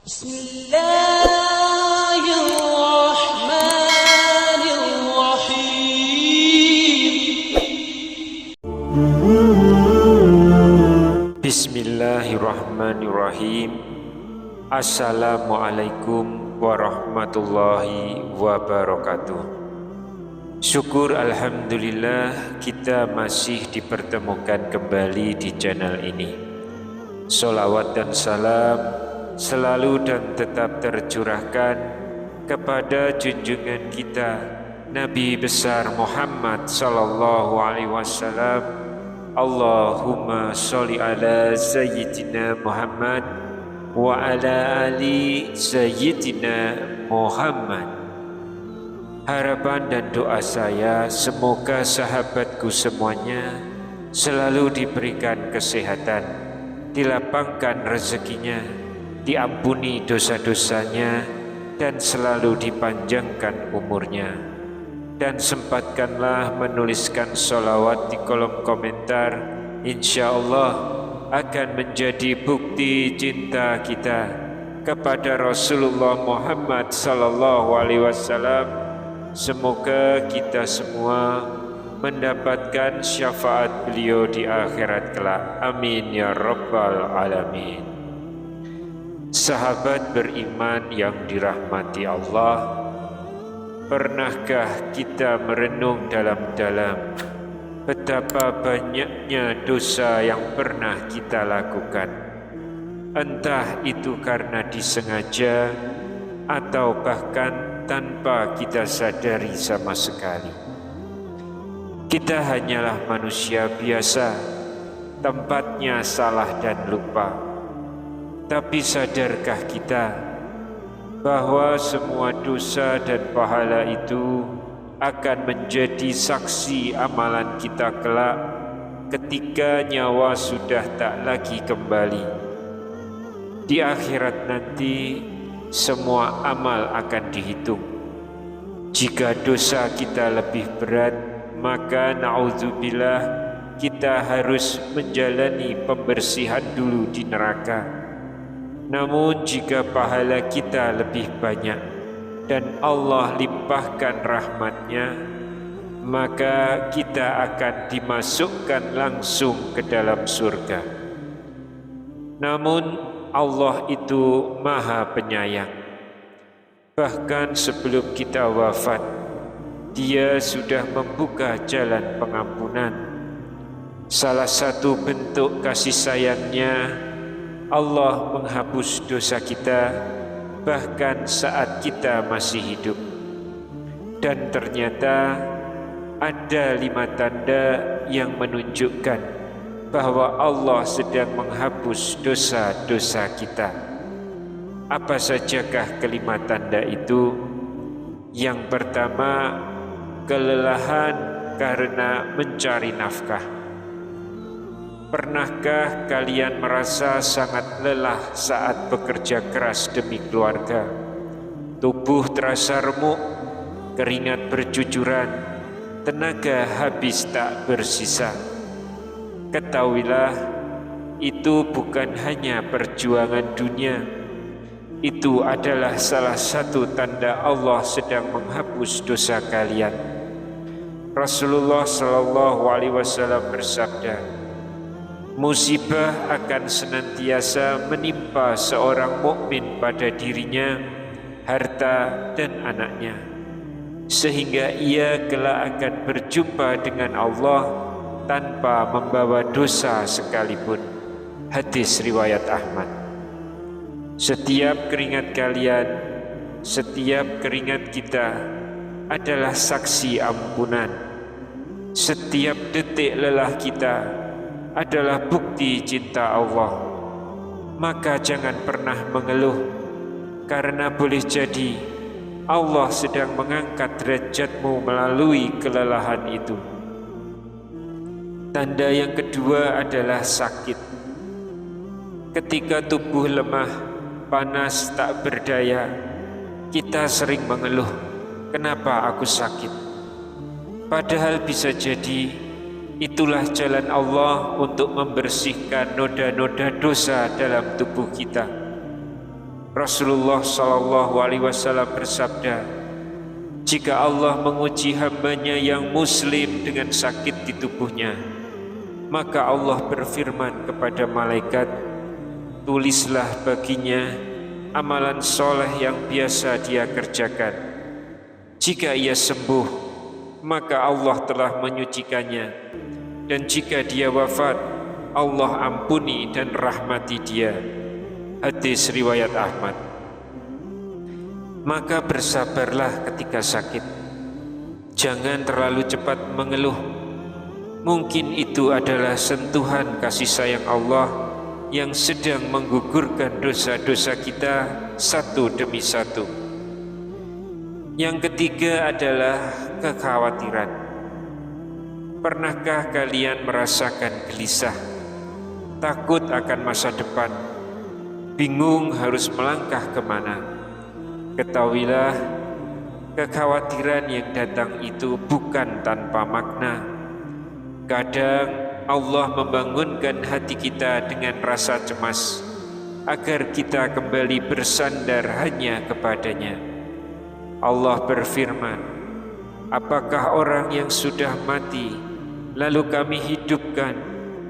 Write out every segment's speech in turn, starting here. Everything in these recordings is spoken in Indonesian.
Bismillahirrahmanirrahim. Assalamualaikum warahmatullahi wabarakatuh. Syukur alhamdulillah kita masih dipertemukan kembali di channel ini. Sholawat dan salam selalu dan tetap tercurahkan kepada junjungan kita Nabi besar Muhammad sallallahu alaihi wasallam. Allahumma sholli ala sayyidina Muhammad wa ala ali sayyidina Muhammad. Harapan dan doa saya semoga sahabatku semuanya selalu diberikan kesehatan, dilapangkan rezekinya, diampuni dosa-dosanya, dan selalu dipanjangkan umurnya. Dan sempatkanlah menuliskan sholawat di kolom komentar. Insya Allah akan menjadi bukti cinta kita kepada Rasulullah Muhammad sallallahu alaihi wasallam. Semoga kita semua mendapatkan syafaat beliau di akhirat kelak. Amin ya rabbal alamin. Sahabat beriman yang dirahmati Allah, pernahkah kita merenung dalam-dalam betapa banyaknya dosa yang pernah kita lakukan? Entah itu karena disengaja atau bahkan tanpa kita sadari sama sekali. Kita hanyalah manusia biasa, tempatnya salah dan lupa. Tapi sadarkah kita bahwa semua dosa dan pahala itu akan menjadi saksi amalan kita kelak ketika nyawa sudah tak lagi kembali? Di akhirat nanti semua amal akan dihitung. Jika dosa kita lebih berat, maka na'udzubillah kita harus menjalani pembersihan dulu di neraka. Namun jika pahala kita lebih banyak dan Allah limpahkan rahmatnya, maka kita akan dimasukkan langsung ke dalam surga. Namun Allah itu Maha Penyayang. Bahkan sebelum kita wafat, Dia sudah membuka jalan pengampunan. Salah satu bentuk kasih sayangnya, Allah menghapus dosa kita bahkan saat kita masih hidup. Dan ternyata ada 5 tanda yang menunjukkan bahwa Allah sedang menghapus dosa-dosa kita. Apa sajakah kelima tanda itu? Yang pertama, kelelahan karena mencari nafkah. Pernahkah kalian merasa sangat lelah saat bekerja keras demi keluarga? Tubuh terasa remuk, keringat bercucuran, tenaga habis tak bersisa. Ketahuilah, itu bukan hanya perjuangan dunia. Itu adalah salah satu tanda Allah sedang menghapus dosa kalian. Rasulullah sallallahu alaihi wasallam bersabda, musibah akan senantiasa menimpa seorang mukmin pada dirinya, harta dan anaknya, sehingga ia kelak akan berjumpa dengan Allah tanpa membawa dosa sekalipun. Hadis riwayat Ahmad. Setiap keringat kalian, setiap keringat kita adalah saksi ampunan. Setiap detik lelah kita adalah bukti cinta Allah. Maka jangan pernah mengeluh, karena boleh jadi Allah sedang mengangkat derajatmu melalui kelelahan itu. Tanda yang kedua adalah sakit. Ketika tubuh lemah, panas, tak berdaya, kita sering mengeluh, kenapa aku sakit? Padahal bisa jadi itulah jalan Allah untuk membersihkan noda-noda dosa dalam tubuh kita. Rasulullah SAW bersabda, jika Allah menguji hambanya yang muslim dengan sakit di tubuhnya, maka Allah berfirman kepada malaikat, tulislah baginya amalan soleh yang biasa dia kerjakan. Jika ia sembuh, maka Allah telah menyucikannya, dan jika dia wafat, Allah ampuni dan rahmati dia. Hadis riwayat Ahmad. Maka bersabarlah ketika sakit. Jangan terlalu cepat mengeluh. Mungkin itu adalah sentuhan kasih sayang Allah yang sedang menggugurkan dosa-dosa kita satu demi satu. Yang ketiga adalah kekhawatiran. Pernahkah kalian merasakan gelisah, takut akan masa depan, bingung harus melangkah kemana? Ketahuilah, kekhawatiran yang datang itu bukan tanpa makna. Kadang Allah membangunkan hati kita dengan rasa cemas, agar kita kembali bersandar hanya kepadanya. Allah berfirman, apakah orang yang sudah mati, lalu kami hidupkan,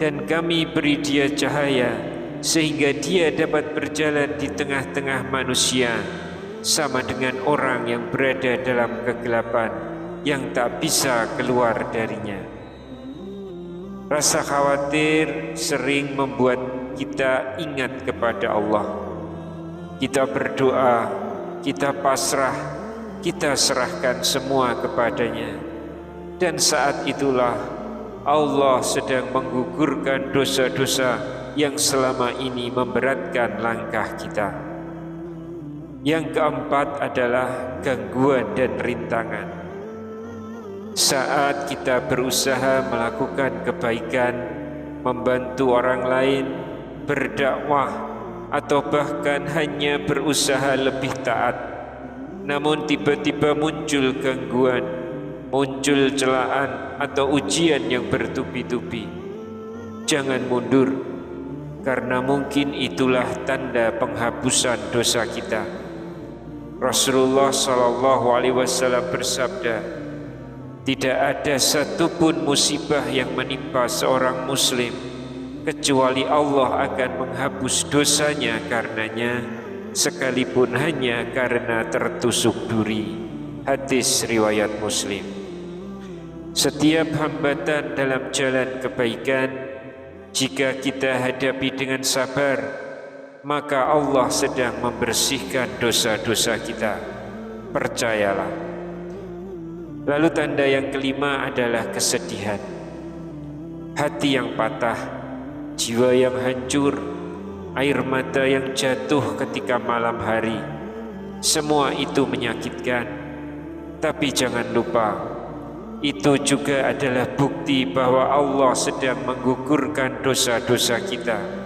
dan kami beri dia cahaya, sehingga dia dapat berjalan di tengah-tengah manusia, sama dengan orang yang berada dalam kegelapan yang tak bisa keluar darinya. Rasa khawatir sering membuat kita ingat kepada Allah. Kita berdoa, kita pasrah, kita serahkan semua kepadanya. Dan saat itulah Allah sedang menggugurkan dosa-dosa yang selama ini memberatkan langkah kita. Yang keempat adalah gangguan dan rintangan. Saat kita berusaha melakukan kebaikan, membantu orang lain, berdakwah, atau bahkan hanya berusaha lebih taat, namun tiba-tiba muncul gangguan, muncul celaan atau ujian yang bertubi-tubi, jangan mundur, karena mungkin itulah tanda penghapusan dosa kita. Rasulullah SAW bersabda, tidak ada satupun musibah yang menimpa seorang muslim kecuali Allah akan menghapus dosanya karenanya, sekalipun hanya karena tertusuk duri. Hadis riwayat Muslim. Setiap hambatan dalam jalan kebaikan, jika kita hadapi dengan sabar, maka Allah sedang membersihkan dosa-dosa kita. Percayalah. Lalu tanda yang kelima adalah kesedihan. Hati yang patah, jiwa yang hancur, air mata yang jatuh ketika malam hari. Semua itu menyakitkan. Tapi jangan lupa, itu juga adalah bukti bahwa Allah sedang menggugurkan dosa-dosa kita.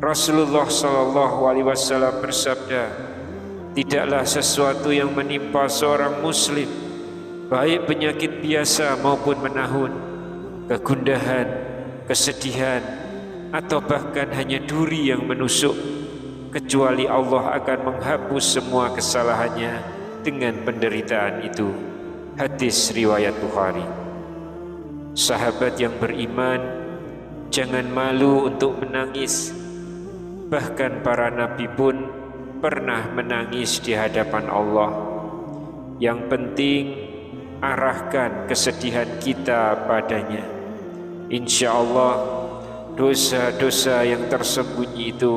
Rasulullah SAW bersabda, tidaklah sesuatu yang menimpa seorang muslim, baik penyakit biasa maupun menahun, kegundahan, kesedihan, atau bahkan hanya duri yang menusuk, kecuali Allah akan menghapus semua kesalahannya dengan penderitaan itu. Hadis riwayat Bukhari. Sahabat yang beriman, jangan malu untuk menangis. Bahkan para nabi pun pernah menangis di hadapan Allah. Yang penting, arahkan kesedihan kita padanya. Insya Allah, dosa-dosa yang tersembunyi itu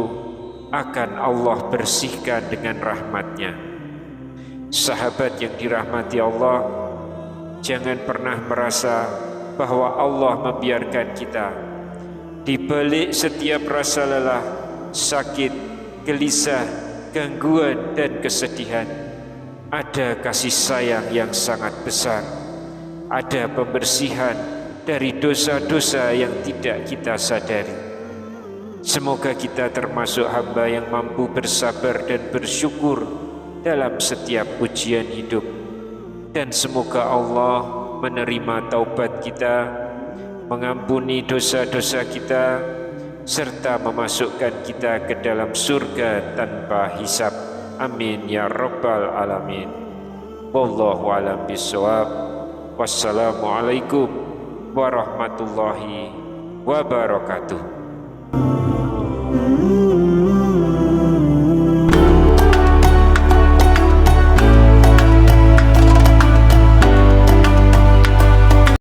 akan Allah bersihkan dengan rahmat-Nya. Sahabat yang dirahmati Allah, jangan pernah merasa bahwa Allah membiarkan kita. Di balik setiap rasa lelah, sakit, gelisah, gangguan, dan kesedihan, ada kasih sayang yang sangat besar. Ada pembersihan dari dosa-dosa yang tidak kita sadari. Semoga kita termasuk hamba yang mampu bersabar dan bersyukur dalam setiap ujian hidup. Dan semoga Allah menerima taubat kita, mengampuni dosa-dosa kita, serta memasukkan kita ke dalam surga tanpa hisab. Amin ya rabbal alamin. Wallahu a'lam bishawab. Wassalamualaikum warahmatullahi wabarakatuh.